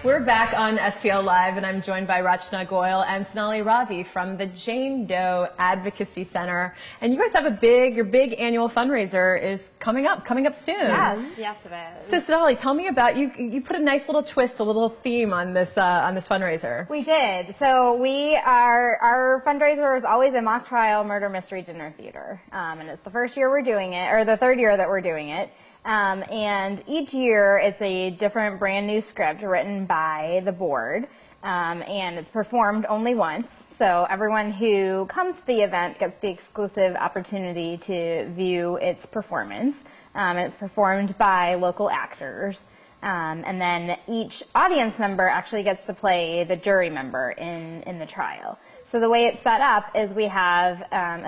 We're back on STL Live, and I'm joined by Rachna Goyal and Sonali Ravi from the Jane Doe Advocacy Center. And you guys have your big annual fundraiser is coming up soon. Yes it is. So Sonali, tell me about, you put a nice little twist, a little theme on this fundraiser. We did. So our fundraiser is always a mock trial murder mystery dinner theater. And it's the first year we're doing it, or the third year that we're doing it. And each year it's a different brand new script written by the board, and it's performed only once. So everyone who comes to the event gets the exclusive opportunity to view its performance. It's performed by local actors. And then each audience member actually gets to play the jury member in the trial. So the way it's set up is we have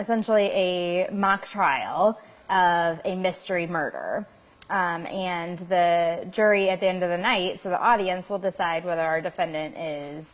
essentially a mock trial of a mystery murder. And the jury at the end of the night, so the audience will decide whether our defendant is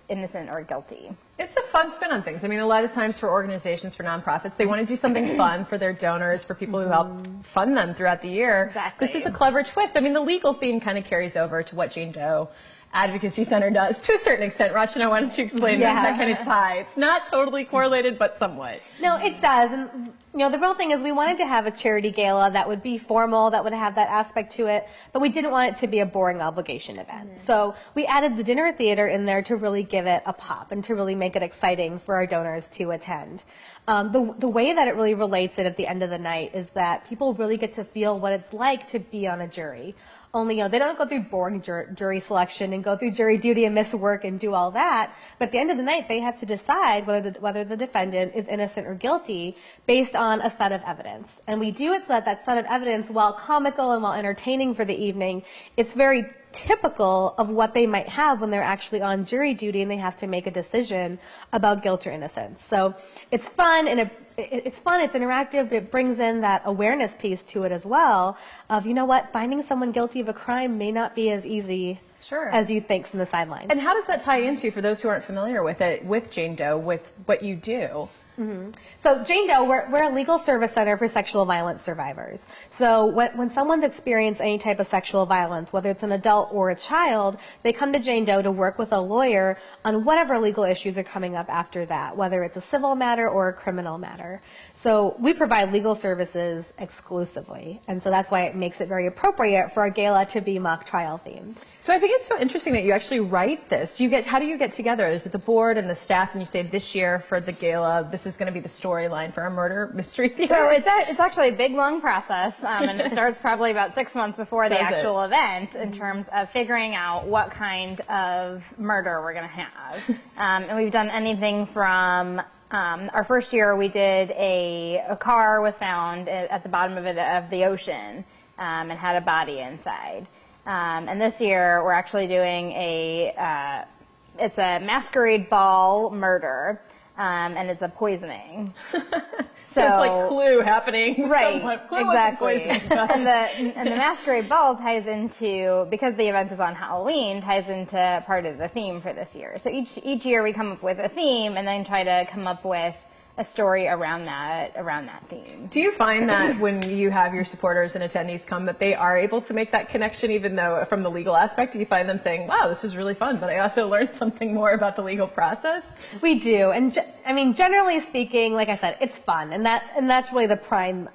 innocent or guilty. It's a fun spin on things. I mean, a lot of times for organizations, for nonprofits, they want to do something fun for their donors, for people who help fund them throughout the year. Exactly. This is a clever twist. I mean, the legal theme kind of carries over to what Jane Doe Advocacy Center does to a certain extent. Rachna, why don't you explain that kind of tie? It's not totally correlated, but somewhat. No, it does. And the real thing is we wanted to have a charity gala that would be formal, that would have that aspect to it, but we didn't want it to be a boring obligation event. So we added the dinner theater in there to really give it a pop and to really make it exciting for our donors to attend. The way that it really relates it at the end of the night is that people really get to feel what it's like to be on a jury. Only, they don't go through boring jury selection and go through jury duty and miss work and do all that. But at the end of the night, they have to decide whether the defendant is innocent or guilty based on a set of evidence. And we do it so that set of evidence, while comical and while entertaining for the evening, it's very typical of what they might have when they're actually on jury duty and they have to make a decision about guilt or innocence. So it's fun and it's interactive, but it brings in that awareness piece to it as well of, finding someone guilty of a crime may not be as easy as you think from the sidelines. And how does that tie into, for those who aren't familiar with it, with Jane Doe, with what you do? So Jane Doe, we're a legal service center for sexual violence survivors. So when someone's experienced any type of sexual violence, whether it's an adult or a child, they come to Jane Doe to work with a lawyer on whatever legal issues are coming up after that, whether it's a civil matter or a criminal matter. So we provide legal services exclusively, and so that's why it makes it very appropriate for our gala to be mock trial themed. So I think it's so interesting that you actually write this. How do you get together? Is it the board and the staff, and you say this year for the gala, this is going to be the storyline for our murder mystery theater? So it's actually a big, long process, and it starts probably about 6 months before the actual event in terms of figuring out what kind of murder we're going to have. And we've done anything from our first year we did a car was found at the bottom of the ocean and had a body inside. And this year we're actually doing it's a masquerade ball murder, and it's a poisoning. So it's like Clue happening. Right, Clue exactly. and the masquerade ball ties into, because the event is on Halloween, ties into part of the theme for this year. So each year we come up with a theme and then try to come up with a story around that theme. Do you find that when you have your supporters and attendees come that they are able to make that connection, even though from the legal aspect, do you find them saying, wow, this is really fun, but I also learned something more about the legal process? We do. And generally speaking, like I said, it's fun. And that's really the prime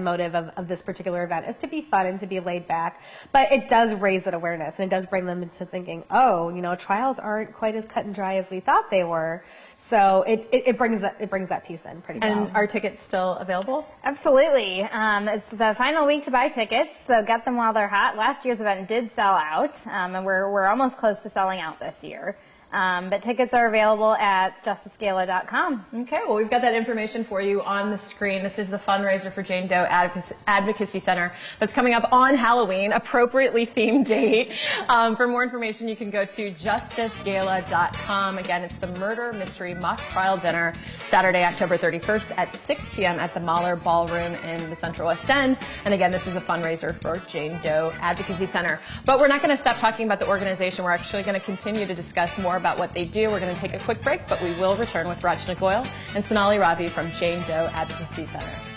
motive of this particular event, is to be fun and to be laid back. But it does raise that awareness, and it does bring them into thinking, trials aren't quite as cut and dry as we thought they were. So it brings that piece in pretty well. And are tickets still available? Absolutely. It's the final week to buy tickets, so get them while they're hot. Last year's event did sell out, and we're almost close to selling out this year. But tickets are available at justicegala.com. Okay, well, we've got that information for you on the screen. This is the fundraiser for Jane Doe Advocacy Center that's coming up on Halloween, appropriately themed date. For more information, you can go to justicegala.com. Again, it's the Murder Mystery Mock Trial Dinner, Saturday, October 31st at 6 p.m. at the Mahler Ballroom in the Central West End. And again, this is a fundraiser for Jane Doe Advocacy Center. But we're not going to stop talking about the organization. We're actually going to continue to discuss more about what they do. We're going to take a quick break, but we will return with Rachna Goyal and Sonali Ravi from Jane Doe Advocacy Center.